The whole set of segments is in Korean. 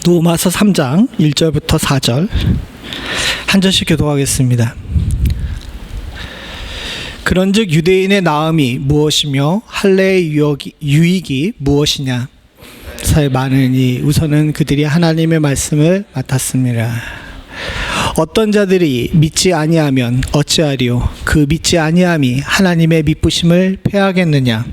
로마서 3장 1절부터 4절 한 절씩 교독하겠습니다. 그런즉 유대인의 나음이 무엇이며 할례의 유익이 무엇이냐. 사에 많으니 우선은 그들이 하나님의 말씀을 맡았습니다. 어떤 자들이 믿지 아니하면 어찌하리요. 그 믿지 아니함이 하나님의 미쁘심을 패하겠느냐.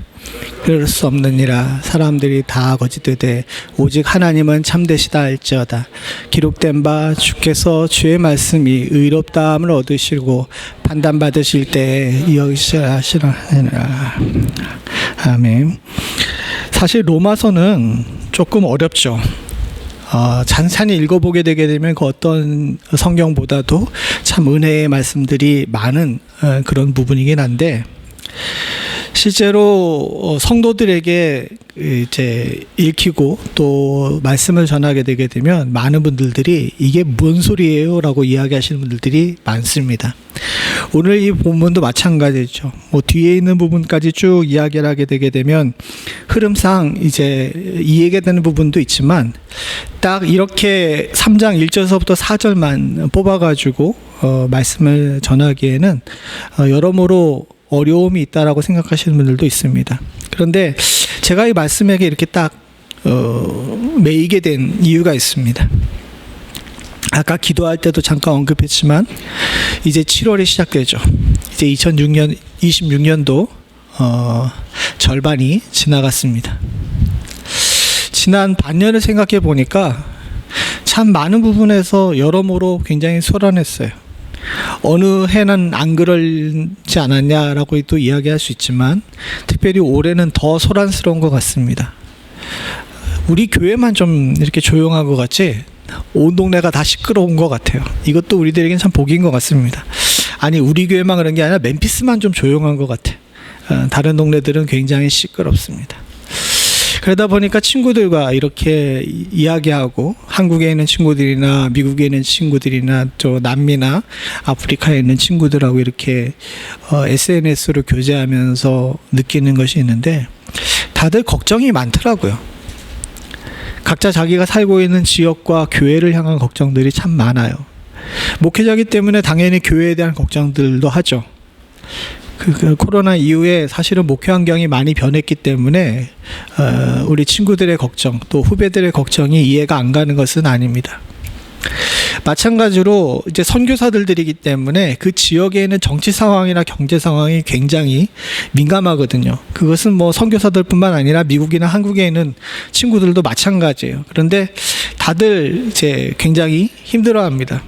그럴 수 없느니라. 사람들이 다 거짓되되 오직 하나님은 참되시다 할지어다. 기록된 바 주께서 주의 말씀이 의롭다함을 얻으시고 판단받으실 때에 이어지시라 하시느니라. 아멘. 사실 로마서는 조금 어렵죠. 찬찬히 읽어보게 되게 되면 그 어떤 성경보다도 참 은혜의 말씀들이 많은 그런 부분이긴 한데, 실제로 성도들에게 이제 읽히고 또 말씀을 전하게 되게 되면 많은 분들이 이게 뭔 소리예요? 라고 이야기하시는 분들이 많습니다. 오늘 이 본문도 마찬가지죠. 뒤에 있는 부분까지 쭉 이야기를 하게 되게 되면 흐름상 이제 이해가 되는 부분도 있지만 딱 이렇게 3장 1절서부터 4절만 뽑아가지고 말씀을 전하기에는 여러모로 어려움이 있다라고 생각하시는 분들도 있습니다. 그런데 제가 이 말씀에게 이렇게 딱 매이게 된 이유가 있습니다. 아까 기도할 때도 잠깐 언급했지만 이제 7월이 시작되죠. 이제 2026년도 절반이 지나갔습니다. 지난 반년을 생각해 보니까 참 많은 부분에서 여러모로 굉장히 소란했어요. 어느 해는 안 그러지 않았냐라고 또 이야기할 수 있지만 특별히 올해는 더 소란스러운 것 같습니다. 우리 교회만 좀 이렇게 조용한 것 같지 온 동네가 다 시끄러운 것 같아요. 이것도 우리들에겐 참 복인 것 같습니다. 아니, 우리 교회만 그런 게 아니라 멤피스만 좀 조용한 것 같아. 다른 동네들은 굉장히 시끄럽습니다. 그러다 보니까 친구들과 이렇게 이야기하고, 한국에 있는 친구들이나 미국에 있는 친구들이나 또 남미나 아프리카에 있는 친구들하고 이렇게 SNS로 교제하면서 느끼는 것이 있는데, 다들 걱정이 많더라고요. 각자 자기가 살고 있는 지역과 교회를 향한 걱정들이 참 많아요. 목회자이기 때문에 당연히 교회에 대한 걱정들도 하죠. 그 코로나 이후에 사실은 목회 환경이 많이 변했기 때문에 우리 친구들의 걱정 또 후배들의 걱정이 이해가 안 가는 것은 아닙니다. 마찬가지로 이제 선교사들이기 때문에 그 지역에 있는 정치 상황이나 경제 상황이 굉장히 민감하거든요. 그것은 뭐 선교사들뿐만 아니라 미국이나 한국에 있는 친구들도 마찬가지예요. 그런데 다들 이제 굉장히 힘들어합니다.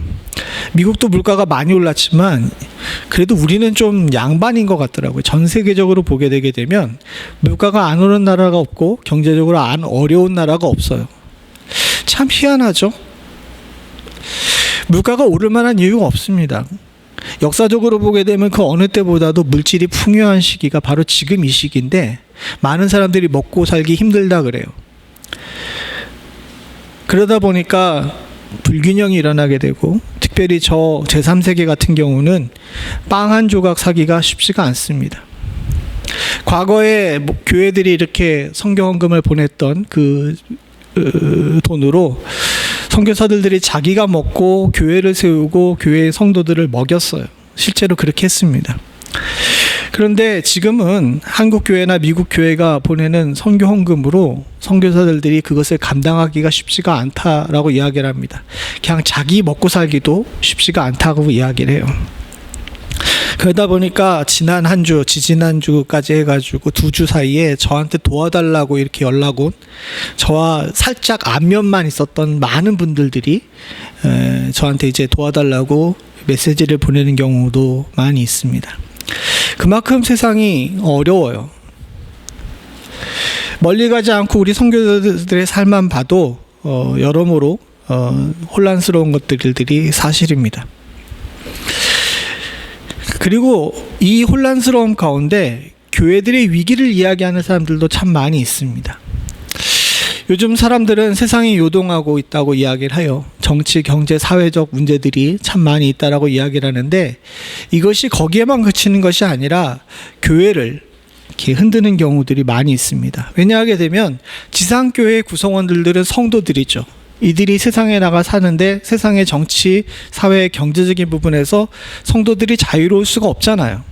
미국도 물가가 많이 올랐지만 그래도 우리는 좀 양반인 것 같더라고요. 전 세계적으로 보게 되게 되면 물가가 안 오른 나라가 없고 경제적으로 안 어려운 나라가 없어요. 참 희한하죠? 물가가 오를 만한 이유가 없습니다. 역사적으로 보게 되면 그 어느 때보다도 물질이 풍요한 시기가 바로 지금 이 시기인데 많은 사람들이 먹고 살기 힘들다 그래요. 그러다 보니까 불균형이 일어나게 되고, 특별히 저 제3세계 같은 경우는 빵 한 조각 사기가 쉽지가 않습니다. 과거에 교회들이 이렇게 선교헌금을 보냈던 그 돈으로 선교사들이 자기가 먹고 교회를 세우고 교회의 성도들을 먹였어요. 실제로 그렇게 했습니다. 그런데 지금은 한국 교회나 미국 교회가 보내는 선교 헌금으로 선교사들이 그것을 감당하기가 쉽지가 않다라고 이야기를 합니다. 그냥 자기 먹고 살기도 쉽지가 않다고 이야기를 해요. 그러다 보니까 지난 한 주, 지지난주까지 해가지고 2주 사이에 저한테 도와달라고 이렇게 연락 온, 저와 살짝 안면만 있었던 많은 분들이 저한테 이제 도와달라고 메시지를 보내는 경우도 많이 있습니다. 그만큼 세상이 어려워요. 멀리 가지 않고 우리 선교사들의 삶만 봐도 여러모로 혼란스러운 것들이 사실입니다. 그리고 이 혼란스러움 가운데 교회들의 위기를 이야기하는 사람들도 참 많이 있습니다. 요즘 사람들은 세상이 요동하고 있다고 이야기를 해요. 정치, 경제, 사회적 문제들이 참 많이 있다라고 이야기를 하는데, 이것이 거기에만 그치는 것이 아니라 교회를 이렇게 흔드는 경우들이 많이 있습니다. 왜냐하게 되면 지상교회 구성원들은 성도들이죠. 이들이 세상에 나가 사는데 세상의 정치, 사회, 경제적인 부분에서 성도들이 자유로울 수가 없잖아요.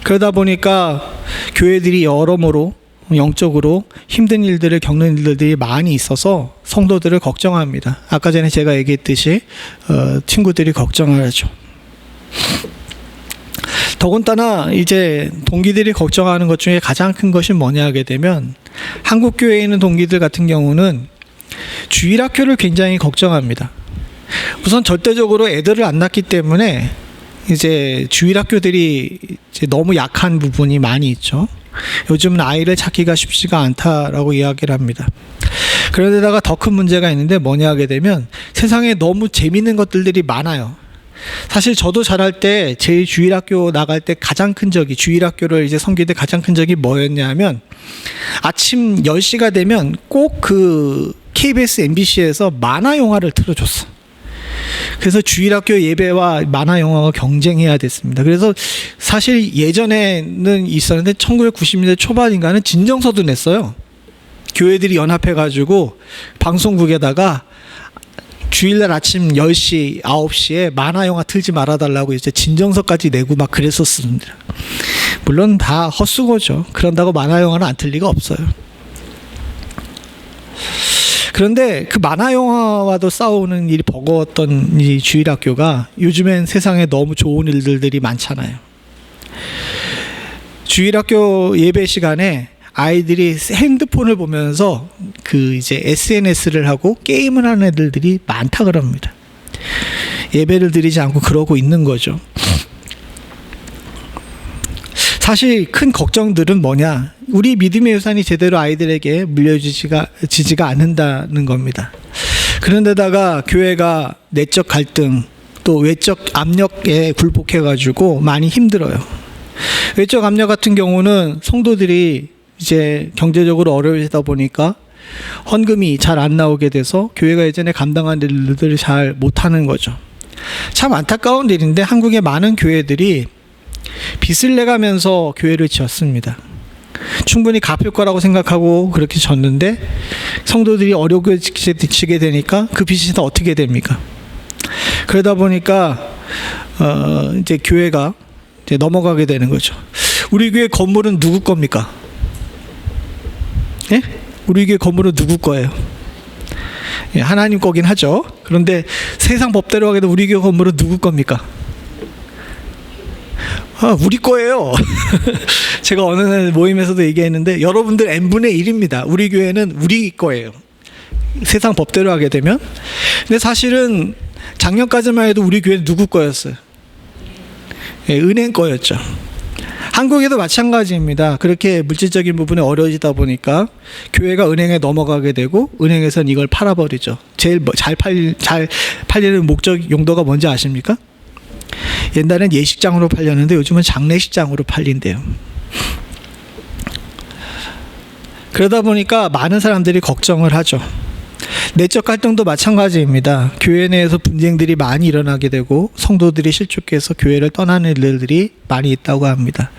그러다 보니까 교회들이 여러모로 영적으로 힘든 일들을 겪는 일들이 많이 있어서 성도들을 걱정합니다. 아까 전에 제가 얘기했듯이 친구들이 걱정을 하죠. 더군다나 이제 동기들이 걱정하는 것 중에 가장 큰 것이 뭐냐 하게 되면 한국 교회에 있는 동기들 같은 경우는 주일학교를 굉장히 걱정합니다. 우선 절대적으로 애들을 안 낳기 때문에 이제 주일학교들이 이제 너무 약한 부분이 많이 있죠. 요즘은 아이를 찾기가 쉽지가 않다라고 이야기를 합니다. 그런데다가 더 큰 문제가 있는데 뭐냐 하게 되면 세상에 너무 재밌는 것들이 많아요. 사실 저도 자랄 때 제 주일학교 나갈 때 가장 큰 적이, 주일학교를 이제 섬길 때 가장 큰 적이 뭐였냐 하면 아침 10시가 되면 꼭 그 KBS MBC에서 만화 영화를 틀어줬어. 그래서 주일학교 예배와 만화 영화가 경쟁해야 됐습니다. 그래서 사실 예전에는 있었는데 1990년대 초반인가는 진정서도 냈어요. 교회들이 연합해가지고 방송국에다가 주일날 아침 10시, 9시에 만화 영화 틀지 말아달라고 이제 진정서까지 내고 막 그랬었습니다. 물론 다 헛수고죠. 그런다고 만화 영화는 안 틀 리가 없어요. 그런데 그 만화 영화와도 싸우는 일이 버거웠던 이 주일학교가 요즘엔 세상에 너무 좋은 일들이 많잖아요. 주일학교 예배 시간에 아이들이 핸드폰을 보면서 그 이제 SNS를 하고 게임을 하는 애들이 많다 그럽니다. 예배를 드리지 않고 그러고 있는 거죠. 사실 큰 걱정들은 뭐냐? 우리 믿음의 유산이 제대로 아이들에게 물려지지가 않는다는 겁니다. 그런데다가 교회가 내적 갈등 또 외적 압력에 굴복해가지고 많이 힘들어요. 외적 압력 같은 경우는 성도들이 이제 경제적으로 어려워지다 보니까 헌금이 잘 안 나오게 돼서 교회가 예전에 감당한 일들을 잘 못하는 거죠. 참 안타까운 일인데 한국의 많은 교회들이 빚을 내가면서 교회를 지었습니다. 충분히 갚을 거라고 생각하고 그렇게 졌는데 성도들이 어려워지게 되니까 그 빚이 다 어떻게 됩니까? 그러다 보니까 이제 교회가 이제 넘어가게 되는 거죠. 우리 교회 건물은 누구 겁니까? 예? 우리 교회 건물은 누구 거예요? 예, 하나님 거긴 하죠. 그런데 세상 법대로 하게 되면 우리 교회 건물은 누구 겁니까? 우리 거예요. 제가 어느 날 모임에서도 얘기했는데 여러분들 n분의 1입니다. 우리 교회는 우리 거예요. 세상 법대로 하게 되면. 근데 사실은 작년까지만 해도 우리 교회는 누구 거였어요? 예, 은행 거였죠. 한국에도 마찬가지입니다. 그렇게 물질적인 부분에 어려워지다 보니까 교회가 은행에 넘어가게 되고 은행에서는 이걸 팔아버리죠. 제일 잘 팔리는 목적 용도가 뭔지 아십니까? 옛날엔 예식장으로 팔렸는데 요즘은 장례식장으로 팔린대요. 그러다 보니까 많은 사람들이 걱정을 하죠. 내적 갈등도 마찬가지입니다. 교회 내에서 분쟁들이 많이 일어나게 되고 성도들이 실족해서 교회를 떠나는 일들이 많이 있다고 합니다.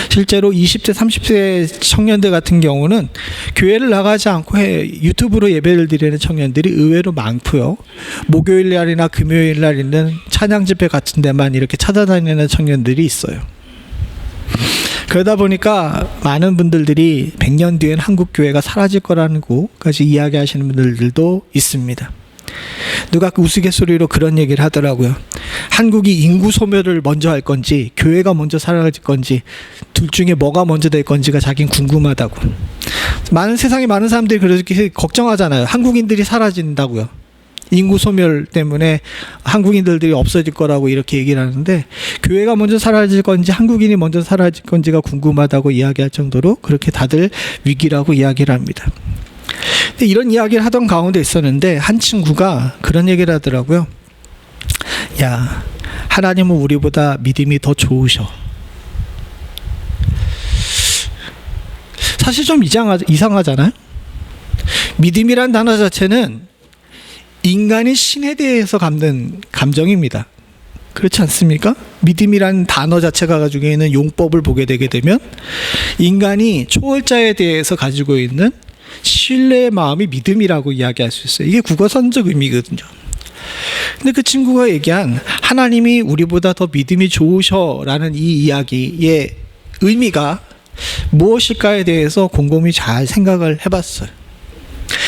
실제로 20대, 30대 청년들 같은 경우는 교회를 나가지 않고 유튜브로 예배를 드리는 청년들이 의외로 많고요. 목요일 날이나 금요일 날 있는 찬양 집회 같은 데만 이렇게 찾아다니는 청년들이 있어요. 그러다 보니까 많은 분들이 100년 뒤엔 한국 교회가 사라질 거라는 거까지 이야기하시는 분들도 있습니다. 누가 그 우스갯소리로 그런 얘기를 하더라고요. 한국이 인구 소멸을 먼저 할 건지 교회가 먼저 사라질 건지 둘 중에 뭐가 먼저 될 건지가 자기는 궁금하다고. 세상에 많은 사람들이 그렇게 걱정하잖아요. 한국인들이 사라진다고요. 인구 소멸 때문에 한국인들이 없어질 거라고 이렇게 얘기를 하는데 교회가 먼저 사라질 건지 한국인이 먼저 사라질 건지가 궁금하다고 이야기할 정도로 그렇게 다들 위기라고 이야기를 합니다. 근데 이런 이야기를 하던 가운데 있었는데 한 친구가 그런 얘기를 하더라고요. 야, 하나님은 우리보다 믿음이 더 좋으셔. 사실 좀 이상하잖아요. 믿음이란 단어 자체는 인간이 신에 대해서 갖는 감정입니다. 그렇지 않습니까? 믿음이란 단어 자체가 가지고 있는 용법을 보게 되게 되면 인간이 초월자에 대해서 가지고 있는 신뢰의 마음이 믿음이라고 이야기할 수 있어요. 이게 국어선적 의미거든요. 근데 그 친구가 얘기한 하나님이 우리보다 더 믿음이 좋으셔라는 이 이야기의 의미가 무엇일까에 대해서 곰곰이 잘 생각을 해봤어요.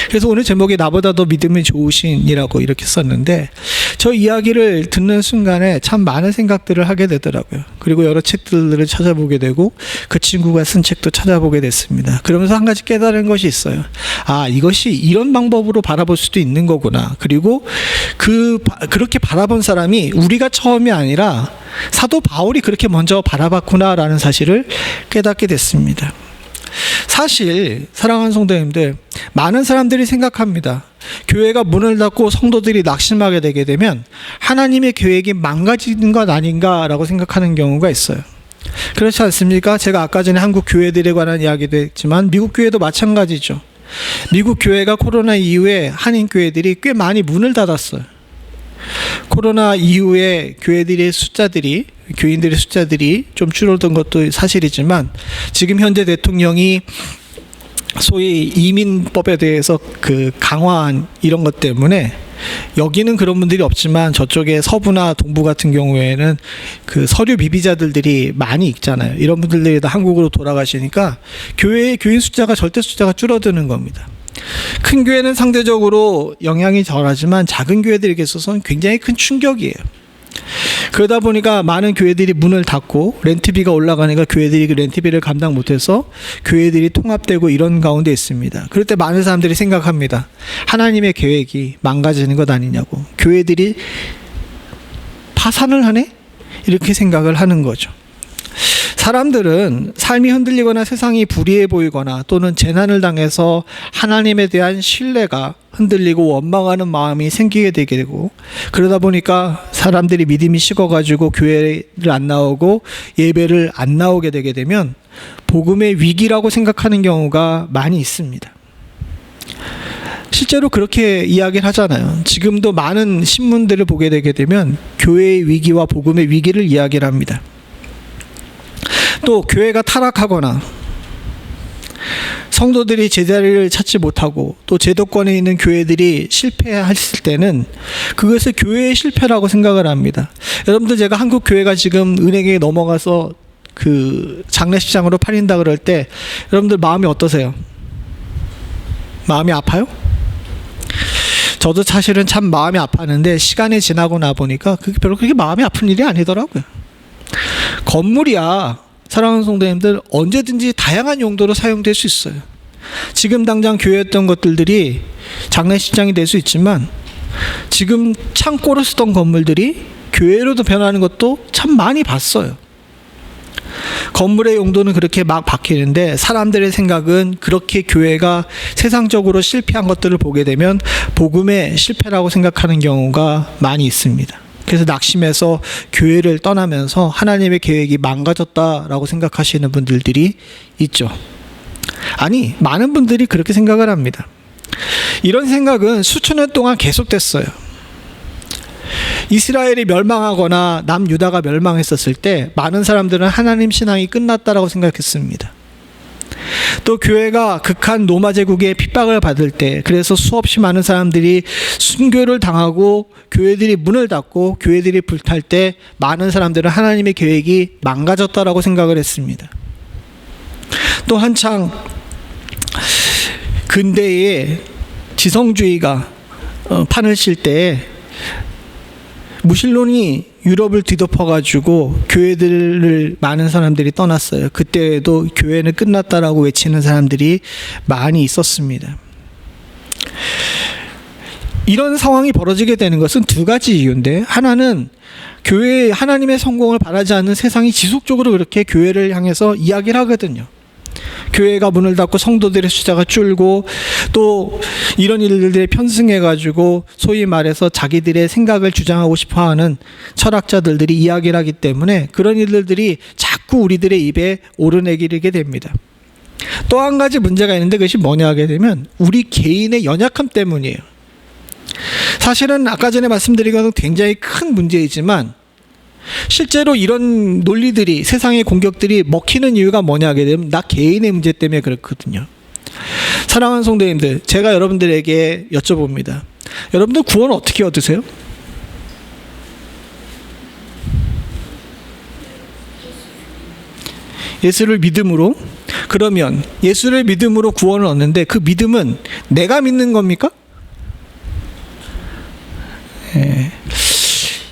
그래서 오늘 제목이 나보다 더 믿음이 좋으신이라고 이렇게 썼는데, 저 이야기를 듣는 순간에 참 많은 생각들을 하게 되더라고요. 그리고 여러 책들을 찾아보게 되고 그 친구가 쓴 책도 찾아보게 됐습니다. 그러면서 한 가지 깨달은 것이 있어요. 아, 이것이 이런 방법으로 바라볼 수도 있는 거구나. 그리고 그렇게 바라본 사람이 우리가 처음이 아니라 사도 바울이 그렇게 먼저 바라봤구나라는 사실을 깨닫게 됐습니다. 사실 사랑하는 성도님들, 많은 사람들이 생각합니다. 교회가 문을 닫고 성도들이 낙심하게 되게 되면 하나님의 계획이 망가지는 것 아닌가라고 생각하는 경우가 있어요. 그렇지 않습니까? 제가 아까 전에 한국 교회들에 관한 이야기도 했지만 미국 교회도 마찬가지죠. 미국 교회가 코로나 이후에 한인 교회들이 꽤 많이 문을 닫았어요. 코로나 이후에 교인들의 숫자들이 좀 줄어든 것도 사실이지만, 지금 현재 대통령이 소위 이민법에 대해서 강화한 이런 것 때문에 여기는 그런 분들이 없지만 저쪽에 서부나 동부 같은 경우에는 서류 비비자들이 많이 있잖아요. 이런 분들이 다 한국으로 돌아가시니까 교회의 교인 숫자가 절대 숫자가 줄어드는 겁니다. 큰 교회는 상대적으로 영향이 덜하지만 작은 교회들에게 있어서는 굉장히 큰 충격이에요. 그러다 보니까 많은 교회들이 문을 닫고 렌트비가 올라가니까 교회들이 그 렌트비를 감당 못해서 교회들이 통합되고 이런 가운데 있습니다. 그럴 때 많은 사람들이 생각합니다. 하나님의 계획이 망가지는 것 아니냐고. 교회들이 파산을 하네? 이렇게 생각을 하는 거죠. 사람들은 삶이 흔들리거나 세상이 불의해 보이거나 또는 재난을 당해서 하나님에 대한 신뢰가 흔들리고 원망하는 마음이 생기게 되게 되고, 그러다 보니까 사람들이 믿음이 식어가지고 교회를 안 나오고 예배를 안 나오게 되게 되면 복음의 위기라고 생각하는 경우가 많이 있습니다. 실제로 그렇게 이야기를 하잖아요. 지금도 많은 신문들을 보게 되게 되면 교회의 위기와 복음의 위기를 이야기를 합니다. 또 교회가 타락하거나 성도들이 제자리를 찾지 못하고 또 제도권에 있는 교회들이 실패했을 때는 그것을 교회의 실패라고 생각을 합니다. 여러분들, 제가 한국 교회가 지금 은행에 넘어가서 장례식장으로 팔린다 그럴 때 여러분들 마음이 어떠세요? 마음이 아파요? 저도 사실은 참 마음이 아팠는데 시간이 지나고 나 보니까 그게 별로 그렇게 마음이 아픈 일이 아니더라고요. 건물이야, 사랑하는 성도님들, 언제든지 다양한 용도로 사용될 수 있어요. 지금 당장 교회였던 것들이 장례식장이 될 수 있지만 지금 창고로 쓰던 건물들이 교회로도 변하는 것도 참 많이 봤어요. 건물의 용도는 그렇게 막 바뀌는데 사람들의 생각은 그렇게 교회가 세상적으로 실패한 것들을 보게 되면 복음의 실패라고 생각하는 경우가 많이 있습니다. 그래서 낙심해서 교회를 떠나면서 하나님의 계획이 망가졌다라고 생각하시는 분들이 있죠. 아니, 많은 분들이 그렇게 생각을 합니다. 이런 생각은 수천 년 동안 계속됐어요. 이스라엘이 멸망하거나 남유다가 멸망했었을 때 많은 사람들은 하나님 신앙이 끝났다라고 생각했습니다. 또 교회가 극한 로마 제국의 핍박을 받을 때, 그래서 수없이 많은 사람들이 순교를 당하고 교회들이 문을 닫고 교회들이 불탈 때 많은 사람들은 하나님의 계획이 망가졌다라고 생각을 했습니다. 또 한창 근대에 지성주의가 판을 칠 때 무신론이 유럽을 뒤덮어가지고 교회들을 많은 사람들이 떠났어요. 그때에도 교회는 끝났다라고 외치는 사람들이 많이 있었습니다. 이런 상황이 벌어지게 되는 것은 두 가지 이유인데, 하나는 교회의 하나님의 성공을 바라지 않는 세상이 지속적으로 그렇게 교회를 향해서 이야기를 하거든요. 교회가 문을 닫고 성도들의 숫자가 줄고 또 이런 일들에 편승해가지고 소위 말해서 자기들의 생각을 주장하고 싶어하는 철학자들이 이야기를 하기 때문에 그런 일들이 자꾸 우리들의 입에 오르내리게 됩니다. 또 한 가지 문제가 있는데 그것이 뭐냐 하게 되면 우리 개인의 연약함 때문이에요. 사실은 아까 전에 말씀드린 것은 굉장히 큰 문제이지만 실제로 이런 논리들이, 세상의 공격들이 먹히는 이유가 뭐냐 하게 되면 나 개인의 문제 때문에 그렇거든요. 사랑하는 성도님들, 제가 여러분들에게 여쭤봅니다. 여러분들 구원 어떻게 얻으세요? 예수를 믿음으로. 그러면 예수를 믿음으로 구원을 얻는데 그 믿음은 내가 믿는 겁니까?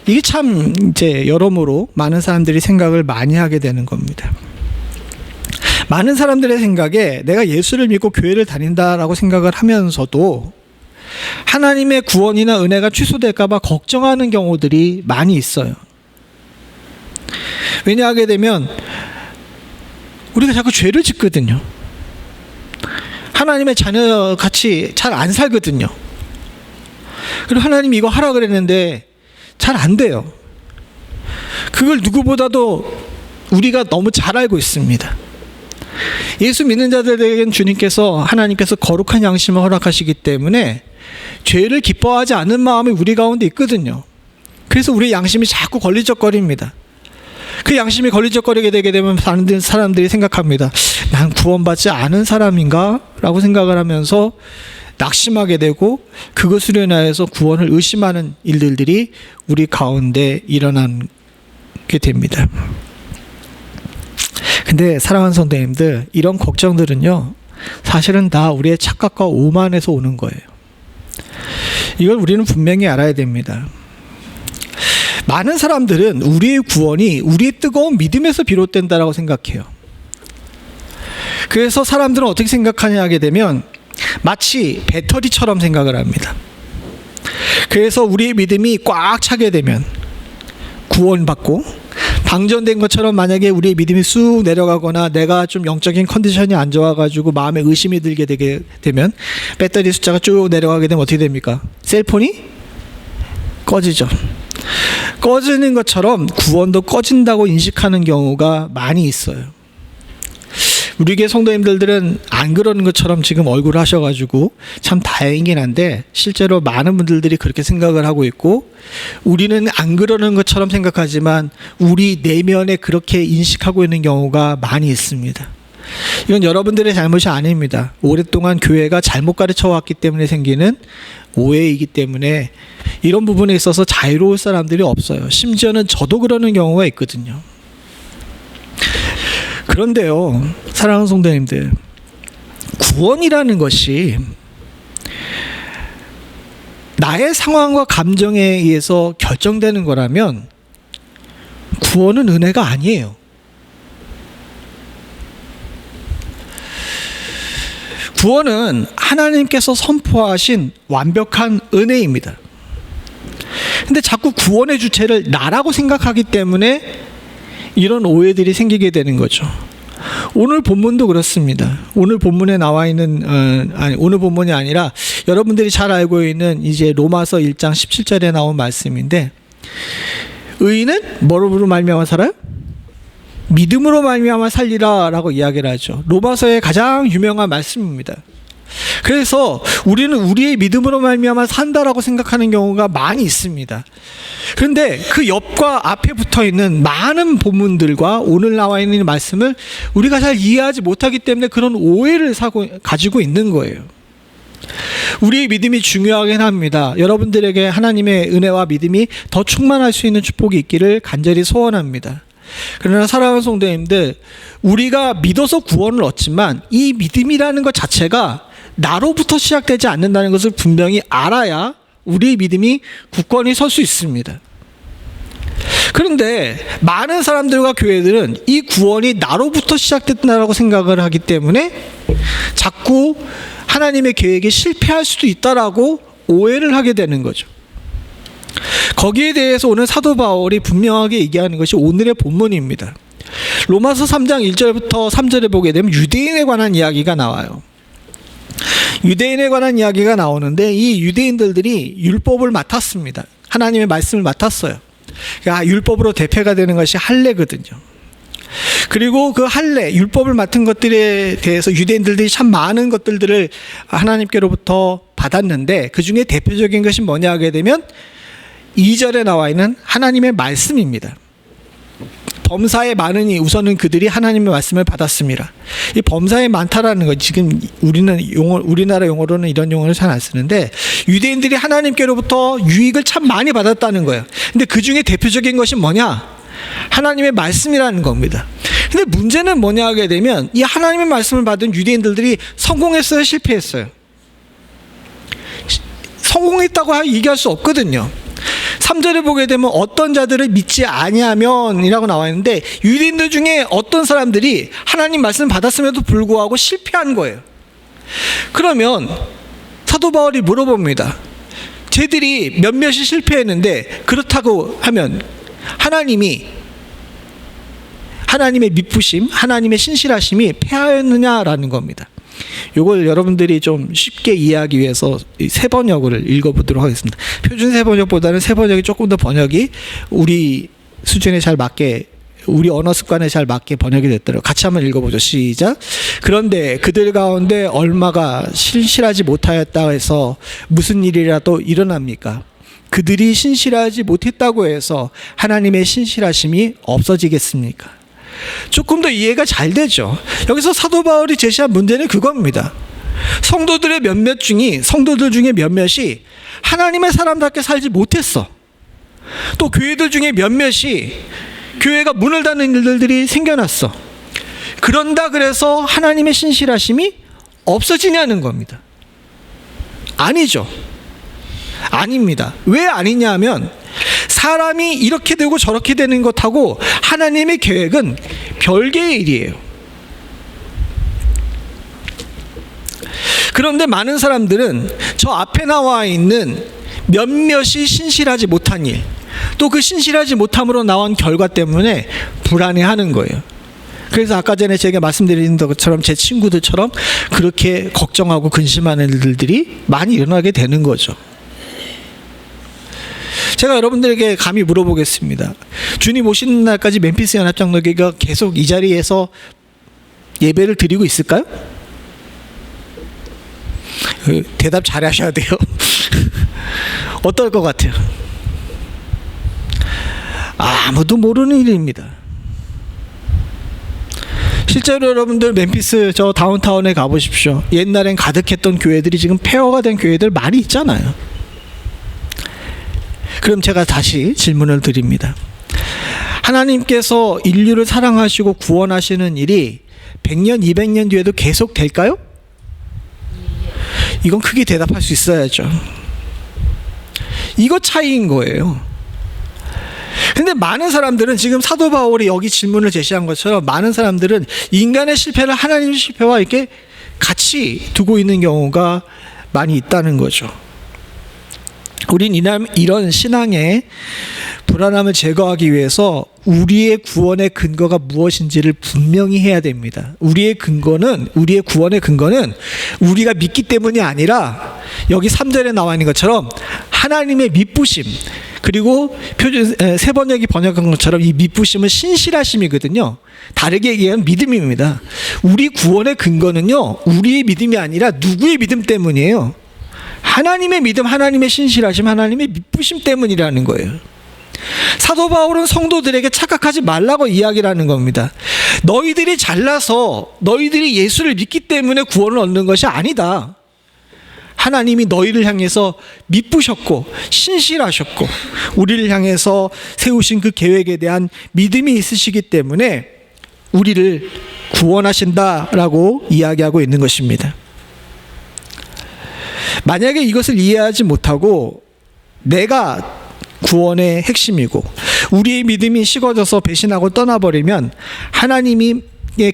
이게 참 이제 여러모로 많은 사람들이 생각을 많이 하게 되는 겁니다. 많은 사람들의 생각에 내가 예수를 믿고 교회를 다닌다라고 생각을 하면서도 하나님의 구원이나 은혜가 취소될까 봐 걱정하는 경우들이 많이 있어요. 왜냐하게 되면 우리가 자꾸 죄를 짓거든요. 하나님의 자녀같이 잘 안 살거든요. 그리고 하나님이 이거 하라 그랬는데 잘 안 돼요. 그걸 누구보다도 우리가 너무 잘 알고 있습니다. 예수 믿는 자들에게는 주님께서, 하나님께서 거룩한 양심을 허락하시기 때문에 죄를 기뻐하지 않는 마음이 우리 가운데 있거든요. 그래서 우리의 양심이 자꾸 걸리적거립니다. 그 양심이 걸리적거리게 되게 되면 사람들이 생각합니다. 난 구원받지 않은 사람인가? 라고 생각을 하면서 낙심하게 되고 그것으로 인하여서 구원을 의심하는 일들이 우리 가운데 일어나게 됩니다. 근데 사랑하는 성도님들, 이런 걱정들은요, 사실은 다 우리의 착각과 오만에서 오는 거예요. 이걸 우리는 분명히 알아야 됩니다. 많은 사람들은 우리의 구원이 우리의 뜨거운 믿음에서 비롯된다라고 생각해요. 그래서 사람들은 어떻게 생각하냐 하게 되면 마치 배터리처럼 생각을 합니다. 그래서 우리의 믿음이 꽉 차게 되면 구원받고, 방전된 것처럼 만약에 우리의 믿음이 쑥 내려가거나 내가 좀 영적인 컨디션이 안 좋아가지고 마음에 의심이 들게 되게 되면 배터리 숫자가 쭉 내려가게 되면 어떻게 됩니까? 셀폰이 꺼지죠. 꺼지는 것처럼 구원도 꺼진다고 인식하는 경우가 많이 있어요. 우리 교회 성도님들은 안 그러는 것처럼 지금 얼굴 하셔가지고 참 다행이긴 한데 실제로 많은 분들이 그렇게 생각을 하고 있고, 우리는 안 그러는 것처럼 생각하지만 우리 내면에 그렇게 인식하고 있는 경우가 많이 있습니다. 이건 여러분들의 잘못이 아닙니다. 오랫동안 교회가 잘못 가르쳐 왔기 때문에 생기는 오해이기 때문에 이런 부분에 있어서 자유로울 사람들이 없어요. 심지어는 저도 그러는 경우가 있거든요. 그런데요, 사랑하는 성도님들, 구원이라는 것이 나의 상황과 감정에 의해서 결정되는 거라면 구원은 은혜가 아니에요. 구원은 하나님께서 선포하신 완벽한 은혜입니다. 근데 자꾸 구원의 주체를 나라고 생각하기 때문에 이런 오해들이 생기게 되는 거죠. 오늘 본문도 그렇습니다. 오늘 본문에 나와 있는 오늘 본문이 아니라 여러분들이 잘 알고 있는 이제 로마서 1장 17절에 나온 말씀인데, 의인은 뭐로 말미암아 살아요? 믿음으로 말미암아 살리라라고 이야기를 하죠. 로마서의 가장 유명한 말씀입니다. 그래서 우리는 우리의 믿음으로 말미암아 산다라고 생각하는 경우가 많이 있습니다. 그런데 그 옆과 앞에 붙어 있는 많은 본문들과 오늘 나와 있는 말씀을 우리가 잘 이해하지 못하기 때문에 그런 오해를 가지고 있는 거예요. 우리의 믿음이 중요하긴 합니다. 여러분들에게 하나님의 은혜와 믿음이 더 충만할 수 있는 축복이 있기를 간절히 소원합니다. 그러나 사랑하는 성도님들, 우리가 믿어서 구원을 얻지만 이 믿음이라는 것 자체가 나로부터 시작되지 않는다는 것을 분명히 알아야 우리의 믿음이 굳건히 설 수 있습니다. 그런데 많은 사람들과 교회들은 이 구원이 나로부터 시작됐다고 생각을 하기 때문에 자꾸 하나님의 계획에 실패할 수도 있다라고 오해를 하게 되는 거죠. 거기에 대해서 오늘 사도 바울이 분명하게 얘기하는 것이 오늘의 본문입니다. 로마서 3장 1절부터 3절에 보게 되면 유대인에 관한 이야기가 나와요. 유대인에 관한 이야기가 나오는데 이 유대인들이 율법을 맡았습니다. 하나님의 말씀을 맡았어요. 그러니까 율법으로 대표가 되는 것이 할례거든요. 그리고 그 할례, 율법을 맡은 것들에 대해서 유대인들이 참 많은 것들을 하나님께로부터 받았는데 그 중에 대표적인 것이 뭐냐 하게 되면 2절에 나와 있는 하나님의 말씀입니다. 범사에 많으니 우선은 그들이 하나님의 말씀을 받았습니다. 이 범사에 많다라는 거, 지금 우리나라 용어로는 이런 용어를 잘 안 쓰는데, 유대인들이 하나님께로부터 유익을 참 많이 받았다는 거예요. 근데 그 중에 대표적인 것이 뭐냐? 하나님의 말씀이라는 겁니다. 근데 문제는 뭐냐 하게 되면, 이 하나님의 말씀을 받은 유대인들이 성공했어요, 실패했어요? 성공했다고 얘기할 수 없거든요. 3절에 보게 되면 어떤 자들을 믿지 아니하면 이라고 나와 있는데, 유대인들 중에 어떤 사람들이 하나님 말씀을 받았음에도 불구하고 실패한 거예요. 그러면 사도 바울이 물어봅니다. 쟤들이 몇몇이 실패했는데 그렇다고 하면 하나님의 미쁘심, 하나님의 신실하심이 패하였느냐라는 겁니다. 이걸 여러분들이 좀 쉽게 이해하기 위해서 세번역을 읽어보도록 하겠습니다. 표준 세번역보다는 세번역이 조금 더 번역이 우리 수준에 잘 맞게, 우리 언어 습관에 잘 맞게 번역이 됐더라고요. 같이 한번 읽어보죠. 시작. 그런데 그들 가운데 얼마가 신실하지 못하였다 해서 무슨 일이라도 일어납니까? 그들이 신실하지 못했다고 해서 하나님의 신실하심이 없어지겠습니까? 조금 더 이해가 잘 되죠. 여기서 사도 바울이 제시한 문제는 그겁니다. 성도들 중에 몇몇이 하나님의 사람답게 살지 못했어. 또 교회들 중에 몇몇이 교회가 문을 닫는 일들이 생겨났어. 그런다 그래서 하나님의 신실하심이 없어지냐는 겁니다. 아니죠. 아닙니다. 왜 아니냐 하면, 사람이 이렇게 되고 저렇게 되는 것하고 하나님의 계획은 별개의 일이에요. 그런데 많은 사람들은 저 앞에 나와 있는 몇몇이 신실하지 못한 일, 또 그 신실하지 못함으로 나온 결과 때문에 불안해하는 거예요. 그래서 아까 전에 제가 말씀드린 것처럼 제 친구들처럼 그렇게 걱정하고 근심하는 일들이 많이 일어나게 되는 거죠. 제가 여러분들에게 감히 물어보겠습니다. 주님 오시는 날까지 멤피스 연합장로교회가 계속 이 자리에서 예배를 드리고 있을까요? 대답 잘 하셔야 돼요. 어떨 것 같아요? 아무도 모르는 일입니다. 실제로 여러분들 멤피스 저 다운타운에 가보십시오. 옛날엔 가득했던 교회들이 지금 폐허가 된 교회들 많이 있잖아요. 그럼 제가 다시 질문을 드립니다. 하나님께서 인류를 사랑하시고 구원하시는 일이 100년, 200년 뒤에도 계속 될까요? 이건 크게 대답할 수 있어야죠. 이거 차이인 거예요. 근데 많은 사람들은 지금 사도 바울이 여기 질문을 제시한 것처럼, 많은 사람들은 인간의 실패를 하나님의 실패와 이렇게 같이 두고 있는 경우가 많이 있다는 거죠. 우린 이런 신앙의 불안함을 제거하기 위해서 우리의 구원의 근거가 무엇인지를 분명히 해야 됩니다. 우리의 구원의 근거는 우리가 믿기 때문이 아니라, 여기 3절에 나와 있는 것처럼 하나님의 미쁘심, 그리고 표준 세번역이 번역한 것처럼 이 미쁘심은 신실하심이거든요. 다르게 얘기하면 믿음입니다. 우리 구원의 근거는요, 우리의 믿음이 아니라 누구의 믿음 때문이에요? 하나님의 믿음, 하나님의 신실하심, 하나님의 미쁘심 때문이라는 거예요. 사도 바울은 성도들에게 착각하지 말라고 이야기를 하는 겁니다. 너희들이 잘나서 너희들이 예수를 믿기 때문에 구원을 얻는 것이 아니다. 하나님이 너희를 향해서 미쁘셨고 신실하셨고 우리를 향해서 세우신 그 계획에 대한 믿음이 있으시기 때문에 우리를 구원하신다라고 이야기하고 있는 것입니다. 만약에 이것을 이해하지 못하고 내가 구원의 핵심이고 우리의 믿음이 식어져서 배신하고 떠나버리면 하나님의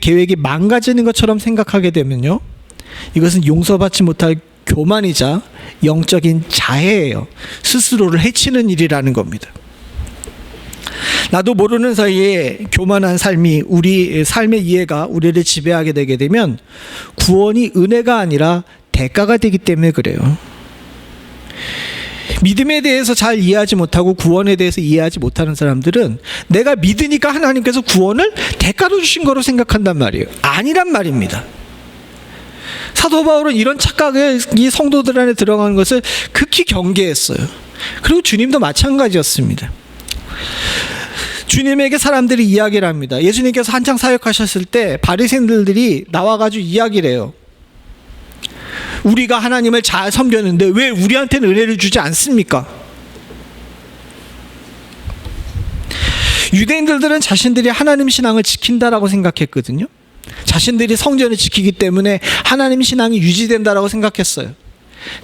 계획이 망가지는 것처럼 생각하게 되면요, 이것은 용서받지 못할 교만이자 영적인 자해예요. 스스로를 해치는 일이라는 겁니다. 나도 모르는 사이에 교만한 삶이, 우리 삶의 이해가 우리를 지배하게 되게 되면 구원이 은혜가 아니라 대가가 되기 때문에 그래요. 믿음에 대해서 잘 이해하지 못하고 구원에 대해서 이해하지 못하는 사람들은 내가 믿으니까 하나님께서 구원을 대가로 주신 거로 생각한단 말이에요. 아니란 말입니다. 사도 바울은 이런 착각에 이 성도들 안에 들어가는 것을 극히 경계했어요. 그리고 주님도 마찬가지였습니다. 주님에게 사람들이 이야기를 합니다. 예수님께서 한창 사역하셨을 때 바리새인들이 나와가지고 이야기를 해요. 우리가 하나님을 잘 섬겼는데 왜 우리한테는 은혜를 주지 않습니까? 유대인들은 자신들이 하나님 신앙을 지킨다라고 생각했거든요. 자신들이 성전을 지키기 때문에 하나님 신앙이 유지된다라고 생각했어요.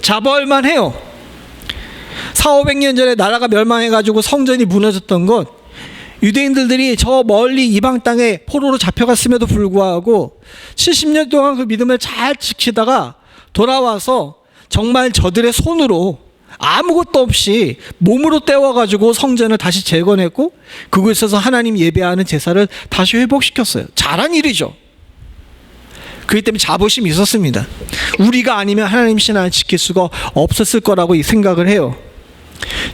잡아올만 해요. 400~500년 전에 나라가 멸망해가지고 성전이 무너졌던 것, 유대인들이 저 멀리 이방 땅에 포로로 잡혀갔음에도 불구하고 70년 동안 그 믿음을 잘 지키다가 돌아와서 정말 저들의 손으로 아무것도 없이 몸으로 떼워가지고 성전을 다시 재건했고 그곳에서 하나님 예배하는 제사를 다시 회복시켰어요. 잘한 일이죠. 그렇기 때문에 자부심이 있었습니다. 우리가 아니면 하나님 신앙을 지킬 수가 없었을 거라고 생각을 해요.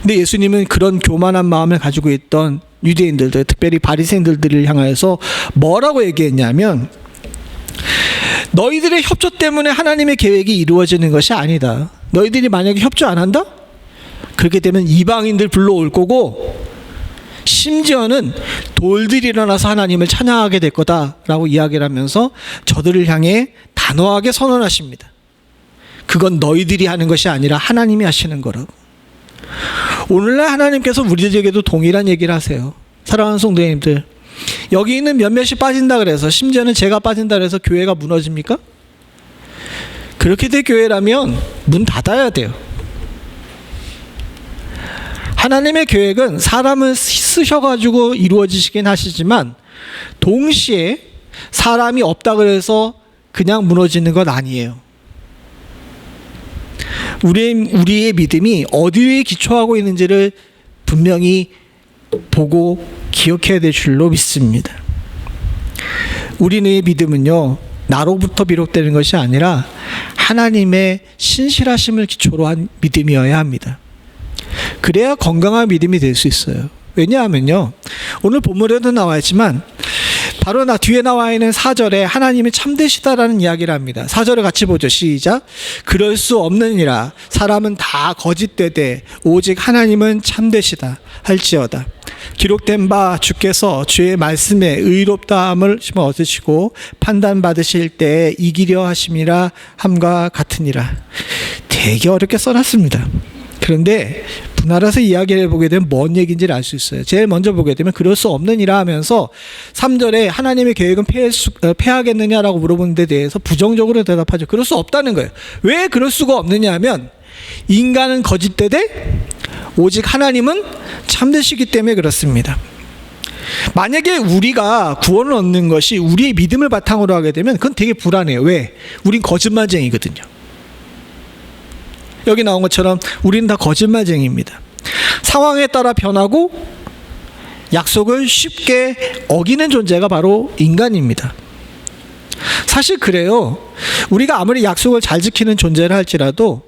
근데 예수님은 그런 교만한 마음을 가지고 있던 유대인들들, 특별히 바리새인들을 향해서 뭐라고 얘기했냐면, 너희들의 협조 때문에 하나님의 계획이 이루어지는 것이 아니다. 너희들이 만약에 협조 안 한다? 그렇게 되면 이방인들 불러올 거고 심지어는 돌들이 일어나서 하나님을 찬양하게 될 거다라고 이야기를 하면서 저들을 향해 단호하게 선언하십니다. 그건 너희들이 하는 것이 아니라 하나님이 하시는 거라고. 오늘날 하나님께서 우리들에게도 동일한 얘기를 하세요. 사랑하는 성도님들, 여기 있는 몇몇이 빠진다 그래서, 심지어는 제가 빠진다 그래서 교회가 무너집니까? 그렇게 될 교회라면 문 닫아야 돼요. 하나님의 계획은 사람을 쓰셔가지고 이루어지시긴 하시지만 동시에 사람이 없다 그래서 그냥 무너지는 건 아니에요. 우리의 믿음이 어디에 기초하고 있는지를 분명히 보고 기억해야 될 줄로 믿습니다. 우리의 믿음은요, 나로부터 비롯되는 것이 아니라 하나님의 신실하심을 기초로 한 믿음이어야 합니다. 그래야 건강한 믿음이 될 수 있어요. 왜냐하면요, 오늘 본문에도 나와 있지만 바로 뒤에 나와 있는 4절에 하나님이 참되시다라는 이야기를 합니다. 4절을 같이 보죠. 시작. 그럴 수 없느니라. 사람은 다 거짓되되 오직 하나님은 참되시다 할지어다. 기록된 바 주께서 주의 말씀에 의롭다함을 얻으시고 판단받으실 때에 이기려 하심이라 함과 같으니라. 되게 어렵게 써놨습니다. 그런데 분할해서 이야기를 해보게 되면 뭔 얘기인지를 알 수 있어요. 제일 먼저 보게 되면 그럴 수 없느니라 하면서 3절에 하나님의 계획은 패하겠느냐라고 물어보는 데 대해서 부정적으로 대답하죠. 그럴 수 없다는 거예요. 왜 그럴 수가 없느냐 하면 인간은 거짓되되 오직 하나님은 참되시기 때문에 그렇습니다. 만약에 우리가 구원을 얻는 것이 우리의 믿음을 바탕으로 하게 되면 그건 되게 불안해요. 왜? 우린 거짓말쟁이거든요. 여기 나온 것처럼 우리는 다 거짓말쟁이입니다. 상황에 따라 변하고 약속을 쉽게 어기는 존재가 바로 인간입니다. 사실 그래요. 우리가 아무리 약속을 잘 지키는 존재를 할지라도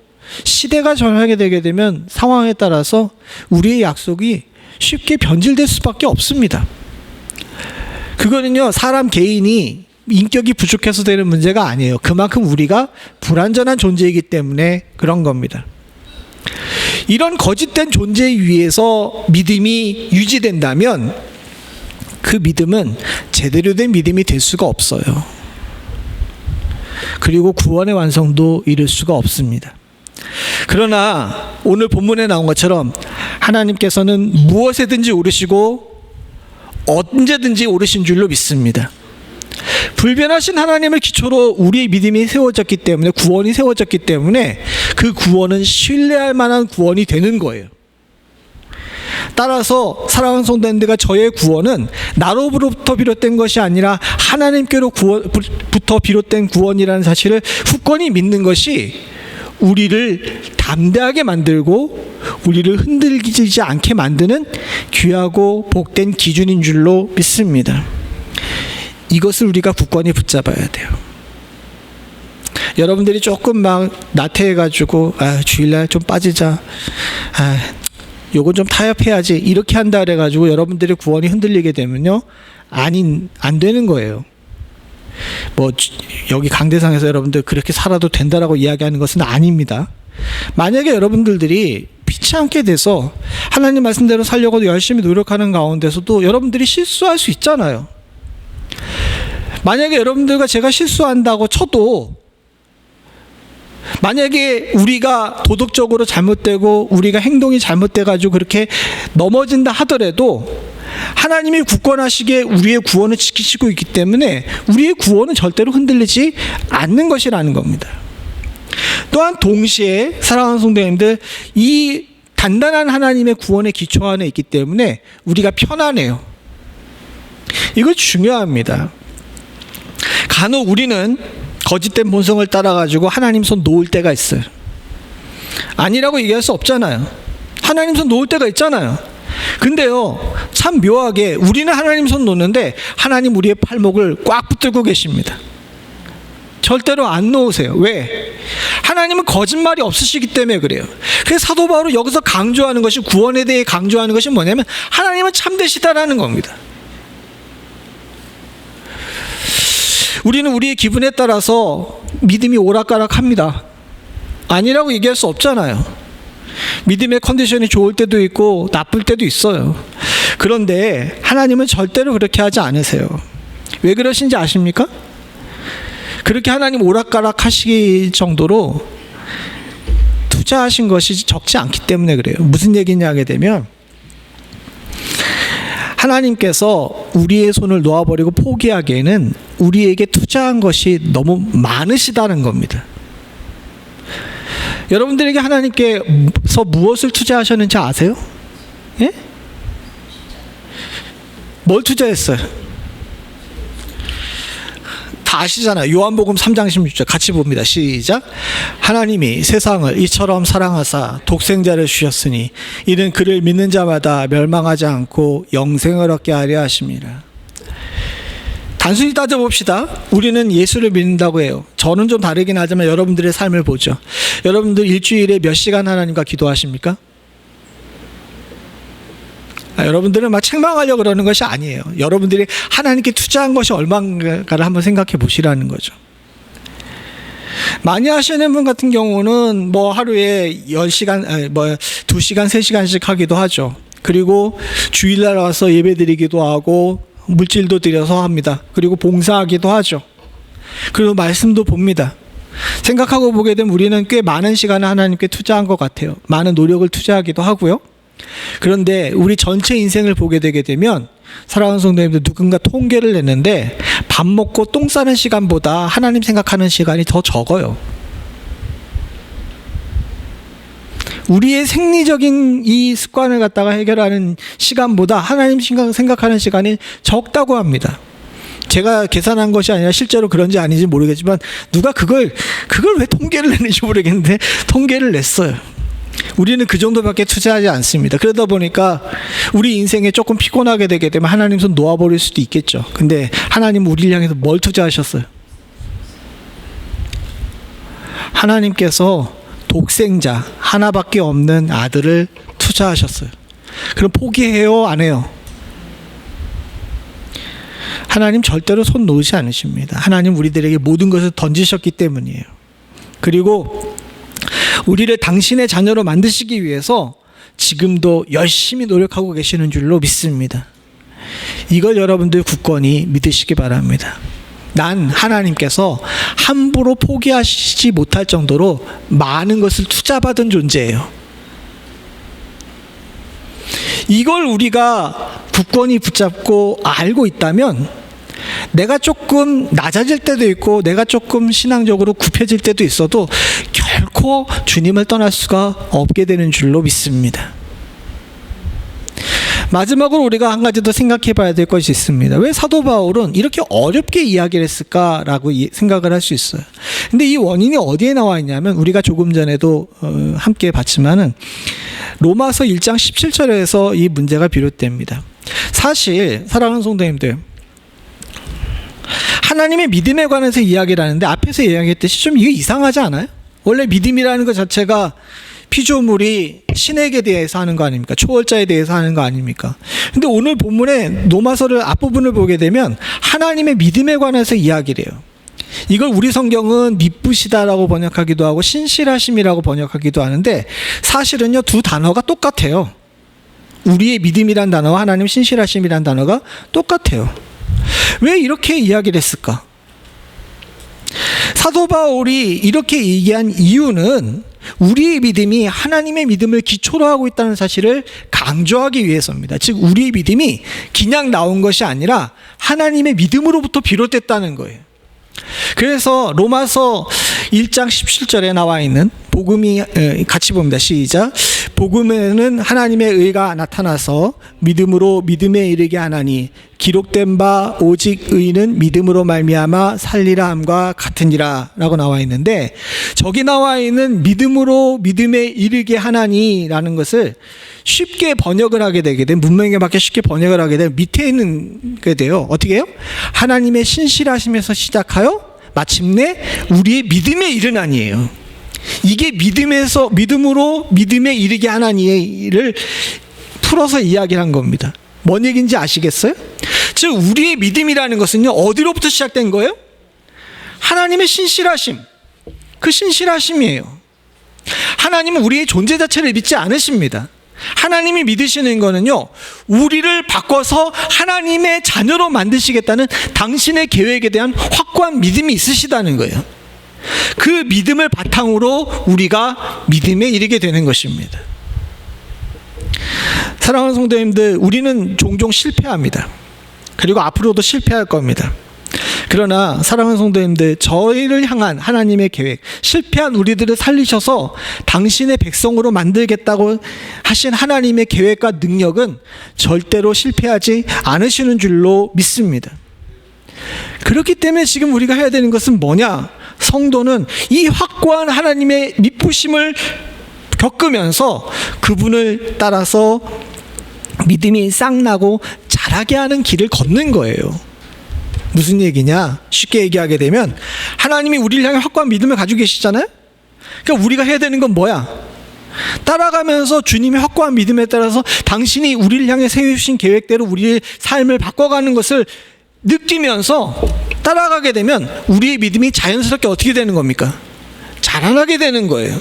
시대가 변하게 되게 되면 상황에 따라서 우리의 약속이 쉽게 변질될 수밖에 없습니다. 그거는요, 사람 개인이 인격이 부족해서 되는 문제가 아니에요. 그만큼 우리가 불완전한 존재이기 때문에 그런 겁니다. 이런 거짓된 존재 위에서 믿음이 유지된다면 그 믿음은 제대로 된 믿음이 될 수가 없어요. 그리고 구원의 완성도 이룰 수가 없습니다. 그러나 오늘 본문에 나온 것처럼 하나님께서는 무엇에든지 오르시고 언제든지 오르신 줄로 믿습니다. 불변하신 하나님을 기초로 우리의 믿음이 세워졌기 때문에, 구원이 세워졌기 때문에 그 구원은 신뢰할 만한 구원이 되는 거예요. 따라서 사랑하는 성도님들과 저의 구원은 나로부터 비롯된 것이 아니라 하나님께로부터 비롯된 구원이라는 사실을 굳건히 믿는 것이 우리를 담대하게 만들고 우리를 흔들리지 않게 만드는 귀하고 복된 기준인 줄로 믿습니다. 이것을 우리가 굳건히 붙잡아야 돼요. 여러분들이 조금 막 나태해가지고 주일날 좀 빠지자, 요건 좀 타협해야지, 이렇게 한다 그래가지고 여러분들의 구원이 흔들리게 되면요, 안 되는 거예요. 뭐 여기 강대상에서 여러분들 그렇게 살아도 된다라고 이야기하는 것은 아닙니다. 만약에 여러분들이 쉽지 않게 돼서 하나님 말씀대로 살려고 열심히 노력하는 가운데서도 여러분들이 실수할 수 있잖아요. 만약에 여러분들과 제가 실수한다고 쳐도, 만약에 우리가 도덕적으로 잘못되고 우리가 행동이 잘못돼가지고 그렇게 넘어진다 하더라도 하나님이 굳건하시게 우리의 구원을 지키시고 있기 때문에 우리의 구원은 절대로 흔들리지 않는 것이라는 겁니다. 또한 동시에 사랑하는 성도님들, 이 단단한 하나님의 구원의 기초 안에 있기 때문에 우리가 편안해요. 이거 중요합니다. 간혹 우리는 거짓된 본성을 따라가지고 하나님 손 놓을 때가 있어요. 아니라고 얘기할 수 없잖아요. 하나님 손 놓을 때가 있잖아요. 근데요, 참 묘하게 우리는 하나님 손 놓는데 하나님 우리의 팔목을 꽉 붙들고 계십니다. 절대로 안 놓으세요. 왜? 하나님은 거짓말이 없으시기 때문에 그래요. 그래서 사도 바울은 여기서 강조하는 것이, 구원에 대해 강조하는 것이 뭐냐면 하나님은 참되시다라는 겁니다. 우리는 우리의 기분에 따라서 믿음이 오락가락합니다. 아니라고 얘기할 수 없잖아요. 믿음의 컨디션이 좋을 때도 있고 나쁠 때도 있어요. 그런데 하나님은 절대로 그렇게 하지 않으세요. 왜 그러신지 아십니까? 그렇게 하나님 오락가락 하시기 정도로 투자하신 것이 적지 않기 때문에 그래요. 무슨 얘기냐 하게 되면, 하나님께서 우리의 손을 놓아버리고 포기하기에는 우리에게 투자한 것이 너무 많으시다는 겁니다. 여러분들에게 하나님께서 무엇을 투자하셨는지 아세요? 예? 뭘 투자했어요? 다 아시잖아요. 요한복음 3장 16절 같이 봅니다. 시작. 하나님이 세상을 이처럼 사랑하사 독생자를 주셨으니 이는 그를 믿는 자마다 멸망하지 않고 영생을 얻게 하려 하심이라. 단순히 따져봅시다. 우리는 예수를 믿는다고 해요. 저는 좀 다르긴 하지만 여러분들의 삶을 보죠. 여러분들 일주일에 몇 시간 하나님과 기도하십니까? 여러분들은 막 책망하려고 그러는 것이 아니에요. 여러분들이 하나님께 투자한 것이 얼마인가를 한번 생각해 보시라는 거죠. 많이 하시는 분 같은 경우는 뭐 하루에 10시간, 2시간, 3시간씩 하기도 하죠. 그리고 주일날 와서 예배 드리기도 하고 물질도 드려서 합니다. 그리고 봉사하기도 하죠. 그리고 말씀도 봅니다. 생각하고 보게 되면 우리는 꽤 많은 시간을 하나님께 투자한 것 같아요. 많은 노력을 투자하기도 하고요. 그런데 우리 전체 인생을 보게 되게 되면, 사랑하는 성도님들, 누군가 통계를 냈는데 밥 먹고 똥 싸는 시간보다 하나님 생각하는 시간이 더 적어요. 우리의 생리적인 이 습관을 갖다가 해결하는 시간보다 하나님 생각하는 시간이 적다고 합니다. 제가 계산한 것이 아니라 실제로 그런지 아닌지 모르겠지만 누가 그걸 왜 통계를 내는지 모르겠는데 통계를 냈어요. 우리는 그 정도밖에 투자하지 않습니다. 그러다 보니까 우리 인생에 조금 피곤하게 되게 되면 하나님 손 놓아버릴 수도 있겠죠. 근데 하나님은 우리를 향해서 뭘 투자하셨어요? 하나님께서 독생자 하나밖에 없는 아들을 투자하셨어요. 그럼 포기해요? 안 해요? 하나님 절대로 손 놓으지 않으십니다. 하나님 우리들에게 모든 것을 던지셨기 때문이에요. 그리고 우리를 당신의 자녀로 만드시기 위해서 지금도 열심히 노력하고 계시는 줄로 믿습니다. 이걸 여러분들 굳건히 믿으시기 바랍니다. 난 하나님께서 함부로 포기하시지 못할 정도로 많은 것을 투자받은 존재예요. 이걸 우리가 굳건히 붙잡고 알고 있다면 내가 조금 낮아질 때도 있고 내가 조금 신앙적으로 굽혀질 때도 있어도 결코 주님을 떠날 수가 없게 되는 줄로 믿습니다. 마지막으로 우리가 한 가지 더 생각해 봐야 될 것이 있습니다. 왜 사도 바울은 이렇게 어렵게 이야기를 했을까라고 생각을 할 수 있어요. 근데 이 원인이 어디에 나와 있냐면, 우리가 조금 전에도 함께 봤지만은 로마서 1장 17절에서 이 문제가 비롯됩니다. 사실 사랑하는 성도님들, 하나님의 믿음에 관해서 이야기를 하는데 앞에서 이야기했듯이 좀 이게 이상하지 않아요? 원래 믿음이라는 것 자체가 피조물이 신에게 대해서 하는 거 아닙니까? 초월자에 대해서 하는 거 아닙니까? 근데 오늘 본문에 로마서를 앞부분을 보게 되면 하나님의 믿음에 관해서 이야기를 해요. 이걸 우리 성경은 미쁘시다라고 번역하기도 하고 신실하심이라고 번역하기도 하는데 사실은요 두 단어가 똑같아요. 우리의 믿음이란 단어와 하나님 신실하심이란 단어가 똑같아요. 왜 이렇게 이야기를 했을까? 사도 바울이 이렇게 얘기한 이유는 우리의 믿음이 하나님의 믿음을 기초로 하고 있다는 사실을 강조하기 위해서입니다. 즉 우리의 믿음이 그냥 나온 것이 아니라 하나님의 믿음으로부터 비롯됐다는 거예요. 그래서 로마서 1장 17절에 나와 있는 복음이 같이 봅니다. 시작. 복음에는 하나님의 의가 나타나서 믿음으로 믿음에 이르게 하나니 기록된 바 오직 의는 믿음으로 말미암아 살리라 함과 같으니라 라고 나와 있는데, 저기 나와 있는 믿음으로 믿음에 이르게 하나니라는 것을 쉽게 번역을 하게 되게 되면, 문명에 맞게 쉽게 번역을 하게 되면 밑에 있는 게 돼요. 어떻게 해요? 하나님의 신실하심에서 시작하여 마침내 우리의 믿음에 이르나니예요. 이게 믿음으로 믿음에 이르게 하나니를 풀어서 이야기를 한 겁니다. 뭔 얘기인지 아시겠어요? 즉 우리의 믿음이라는 것은요 어디로부터 시작된 거예요? 하나님의 신실하심, 그 신실하심이에요. 하나님은 우리의 존재 자체를 믿지 않으십니다. 하나님이 믿으시는 거는요 우리를 바꿔서 하나님의 자녀로 만드시겠다는 당신의 계획에 대한 확고한 믿음이 있으시다는 거예요. 그 믿음을 바탕으로 우리가 믿음에 이르게 되는 것입니다. 사랑하는 성도님들, 우리는 종종 실패합니다. 그리고 앞으로도 실패할 겁니다. 그러나 사랑하는 성도님들, 저희를 향한 하나님의 계획, 실패한 우리들을 살리셔서 당신의 백성으로 만들겠다고 하신 하나님의 계획과 능력은 절대로 실패하지 않으시는 줄로 믿습니다. 그렇기 때문에 지금 우리가 해야 되는 것은 뭐냐? 성도는 이 확고한 하나님의 미쁘심을 겪으면서 그분을 따라서 믿음이 싹나고 자라게 하는 길을 걷는 거예요. 무슨 얘기냐? 쉽게 얘기하게 되면 하나님이 우리를 향해 확고한 믿음을 가지고 계시잖아요. 그러니까 우리가 해야 되는 건 뭐야? 따라가면서 주님의 확고한 믿음에 따라서 당신이 우리를 향해 세우신 계획대로 우리의 삶을 바꿔가는 것을 느끼면서 따라가게 되면 우리의 믿음이 자연스럽게 어떻게 되는 겁니까? 자라나게 되는 거예요.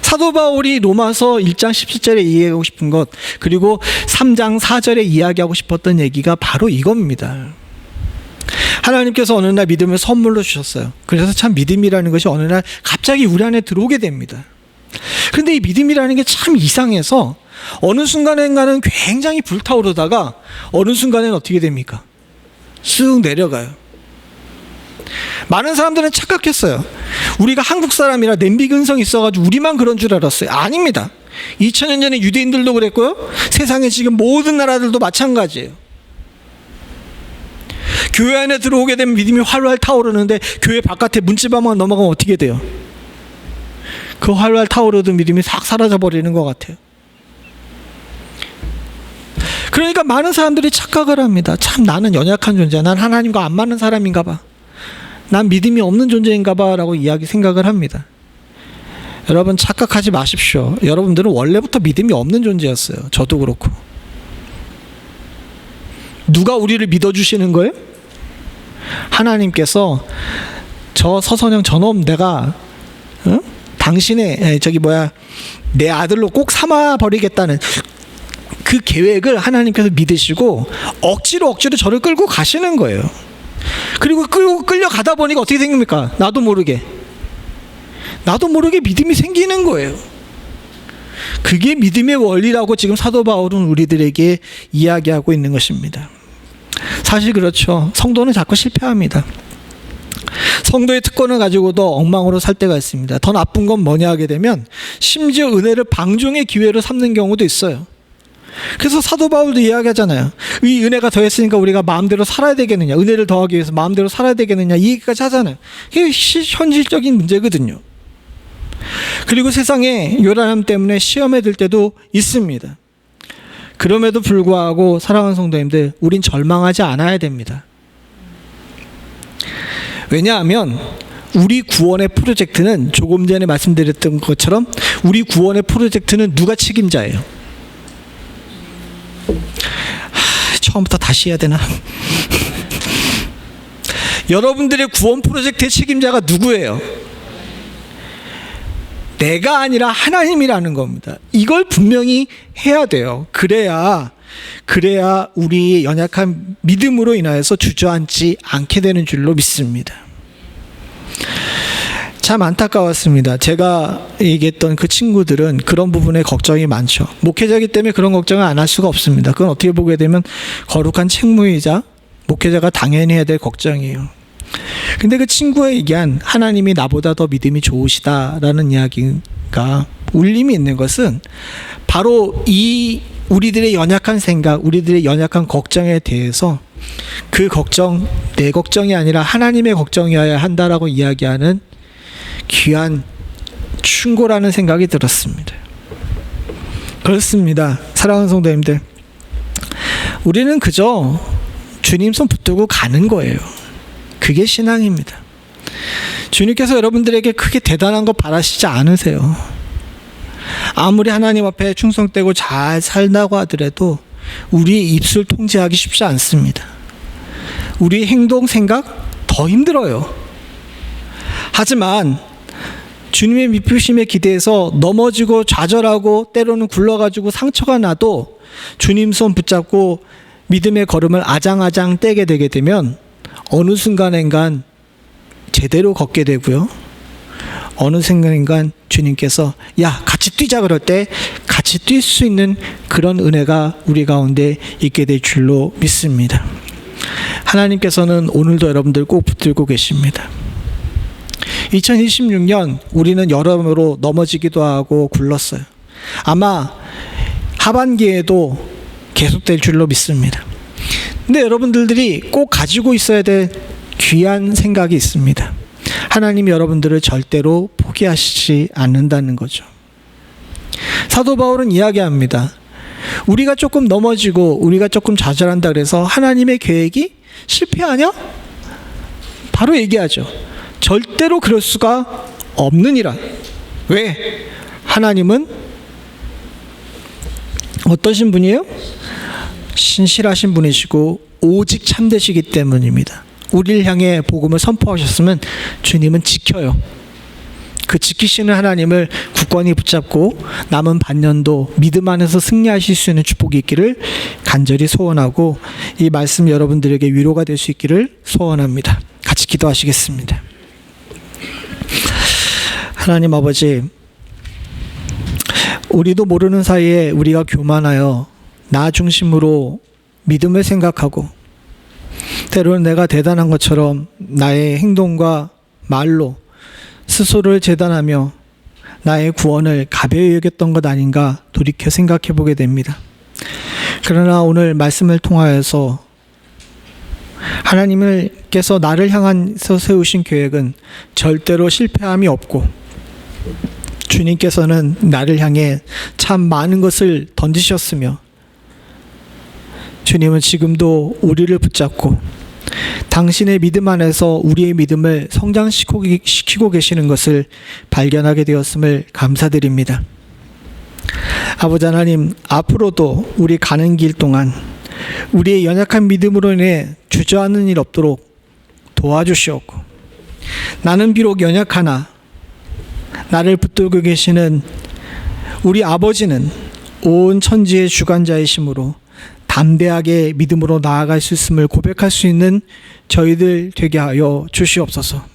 사도 바울이 로마서 1장 17절에 이해하고 싶은 것, 그리고 3장 4절에 이야기하고 싶었던 얘기가 바로 이겁니다. 하나님께서 어느 날 믿음을 선물로 주셨어요. 그래서 참 믿음이라는 것이 어느 날 갑자기 우리 안에 들어오게 됩니다. 그런데 이 믿음이라는 게 참 이상해서 어느 순간에는 굉장히 불타오르다가 어느 순간에는 어떻게 됩니까? 쑥 내려가요. 많은 사람들은 착각했어요. 우리가 한국 사람이라 냄비 근성이 있어가지고 우리만 그런 줄 알았어요. 아닙니다. 2000년 전에 유대인들도 그랬고요. 세상에 지금 모든 나라들도 마찬가지예요. 교회 안에 들어오게 되면 믿음이 활활 타오르는데 교회 바깥에 문집 한번 넘어가면 어떻게 돼요? 그 활활 타오르던 믿음이 싹 사라져버리는 것 같아요. 그러니까 많은 사람들이 착각을 합니다. 참 나는 연약한 존재야. 난 하나님과 안 맞는 사람인가 봐. 난 믿음이 없는 존재인가 봐 라고 생각을 합니다. 여러분 착각하지 마십시오. 여러분들은 원래부터 믿음이 없는 존재였어요. 저도 그렇고. 누가 우리를 믿어주시는 거예요? 하나님께서 저 서선영 저놈 내가 당신의 내 아들로 꼭 삼아버리겠다는 그 계획을 하나님께서 믿으시고 억지로 저를 끌고 가시는 거예요. 그리고 끌려가다 보니까 어떻게 생깁니까? 나도 모르게 믿음이 생기는 거예요. 그게 믿음의 원리라고 지금 사도 바울은 우리들에게 이야기하고 있는 것입니다. 사실 그렇죠. 성도는 자꾸 실패합니다. 성도의 특권을 가지고도 엉망으로 살 때가 있습니다. 더 나쁜 건 뭐냐 하게 되면 심지어 은혜를 방종의 기회로 삼는 경우도 있어요. 그래서 사도 바울도 이야기하잖아요. 이 은혜가 더했으니까 우리가 마음대로 살아야 되겠느냐, 은혜를 더하기 위해서 마음대로 살아야 되겠느냐, 이 얘기까지 하잖아요. 이게 현실적인 문제거든요. 그리고 세상에 요란함 때문에 시험에 들 때도 있습니다. 그럼에도 불구하고 사랑하는 성도님들, 우린 절망하지 않아야 됩니다. 왜냐하면 우리 구원의 프로젝트는 조금 전에 말씀드렸던 것처럼 우리 구원의 프로젝트는 누가 책임자예요? 처음부터 다시 해야 되나? 여러분들의 구원 프로젝트의 책임자가 누구예요? 내가 아니라 하나님이라는 겁니다. 이걸 분명히 해야 돼요. 그래야 우리 연약한 믿음으로 인하여서 주저앉지 않게 되는 줄로 믿습니다. 참 안타까웠습니다. 제가 얘기했던 그 친구들은 그런 부분에 걱정이 많죠. 목회자이기 때문에 그런 걱정을 안 할 수가 없습니다. 그건 어떻게 보게 되면 거룩한 책무이자 목회자가 당연히 해야 될 걱정이에요. 근데 그 친구가 얘기한 하나님이 나보다 더 믿음이 좋으시다라는 이야기가 울림이 있는 것은 바로 이 우리들의 연약한 생각, 우리들의 연약한 걱정에 대해서 그 걱정, 내 걱정이 아니라 하나님의 걱정이어야 한다라고 이야기하는 귀한 충고라는 생각이 들었습니다. 그렇습니다. 사랑하는 성도님들, 우리는 그저 주님 손 붙들고 가는 거예요. 그게 신앙입니다. 주님께서 여러분들에게 크게 대단한 거 바라시지 않으세요. 아무리 하나님 앞에 충성되고 잘 살다고 하더라도 우리의 입술 통제하기 쉽지 않습니다. 우리의 행동, 생각 더 힘들어요. 하지만 주님의 미쁘심에 기대해서 넘어지고 좌절하고 때로는 굴러가지고 상처가 나도 주님 손 붙잡고 믿음의 걸음을 아장아장 떼게 되게 되면 어느 순간인간 제대로 걷게 되고요. 어느 순간인간 주님께서 야 같이 뛰자 그럴 때 같이 뛸 수 있는 그런 은혜가 우리 가운데 있게 될 줄로 믿습니다. 하나님께서는 오늘도 여러분들 꼭 붙들고 계십니다. 2026년 우리는 여러모로 넘어지기도 하고 굴렀어요. 아마 하반기에도 계속될 줄로 믿습니다. 근데 여러분들이 꼭 가지고 있어야 될 귀한 생각이 있습니다. 하나님이 여러분들을 절대로 포기하시지 않는다는 거죠. 사도 바울은 이야기합니다. 우리가 조금 넘어지고 우리가 조금 좌절한다 그래서 하나님의 계획이 실패하냐? 바로 얘기하죠. 절대로 그럴 수가 없느니라. 왜? 하나님은 어떠신 분이에요? 신실하신 분이시고 오직 참되시기 때문입니다. 우리를 향해 복음을 선포하셨으면 주님은 지켜요. 그 지키시는 하나님을 굳건히 붙잡고 남은 반년도 믿음 안에서 승리하실 수 있는 축복이 있기를 간절히 소원하고 이 말씀 여러분들에게 위로가 될 수 있기를 소원합니다. 같이 기도하시겠습니다. 하나님 아버지, 우리도 모르는 사이에 우리가 교만하여 나 중심으로 믿음을 생각하고 때로는 내가 대단한 것처럼 나의 행동과 말로 스스로를 재단하며 나의 구원을 가벼이 여겼던 것 아닌가 돌이켜 생각해 보게 됩니다. 그러나 오늘 말씀을 통하여서 하나님께서 나를 향해서 세우신 계획은 절대로 실패함이 없고 주님께서는 나를 향해 참 많은 것을 던지셨으며 주님은 지금도 우리를 붙잡고 당신의 믿음 안에서 우리의 믿음을 성장시키고 계시는 것을 발견하게 되었음을 감사드립니다. 아버지 하나님, 앞으로도 우리 가는 길 동안 우리의 연약한 믿음으로 인해 주저하는 일 없도록 도와주시옵고 나는 비록 연약하나 나를 붙들고 계시는 우리 아버지는 온 천지의 주관자이시므로 담대하게 믿음으로 나아갈 수 있음을 고백할 수 있는 저희들 되게 하여 주시옵소서.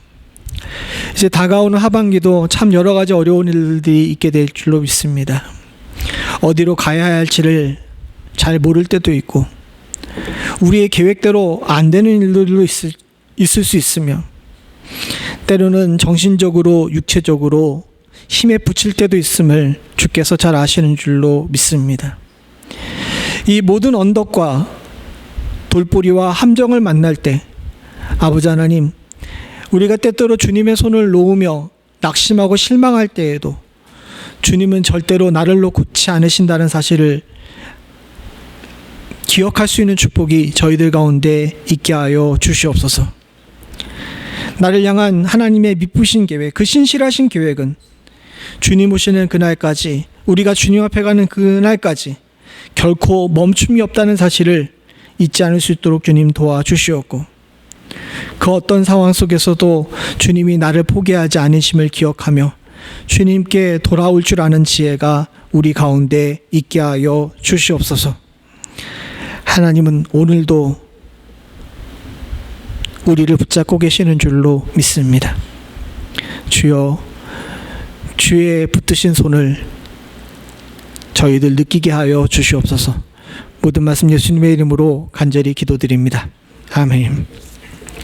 이제 다가오는 하반기도 참 여러 가지 어려운 일들이 있게 될 줄로 믿습니다. 어디로 가야 할지를 잘 모를 때도 있고 우리의 계획대로 안 되는 일들도 있을 수 있으며 때로는 정신적으로 육체적으로 힘에 부칠 때도 있음을 주께서 잘 아시는 줄로 믿습니다. 이 모든 언덕과 돌뿌리와 함정을 만날 때 아버지 하나님, 우리가 때때로 주님의 손을 놓으며 낙심하고 실망할 때에도 주님은 절대로 나를 놓지 않으신다는 사실을 기억할 수 있는 축복이 저희들 가운데 있게 하여 주시옵소서. 나를 향한 하나님의 미쁘신 계획, 그 신실하신 계획은 주님 오시는 그날까지, 우리가 주님 앞에 가는 그날까지 결코 멈춤이 없다는 사실을 잊지 않을 수 있도록 주님 도와주시옵고 그 어떤 상황 속에서도 주님이 나를 포기하지 않으심을 기억하며 주님께 돌아올 줄 아는 지혜가 우리 가운데 있게 하여 주시옵소서. 하나님은 오늘도 우리를 붙잡고 계시는 줄로 믿습니다. 주여, 주의 붙드신 손을 저희들 느끼게 하여 주시옵소서. 모든 말씀 예수님의 이름으로 간절히 기도드립니다. 아멘.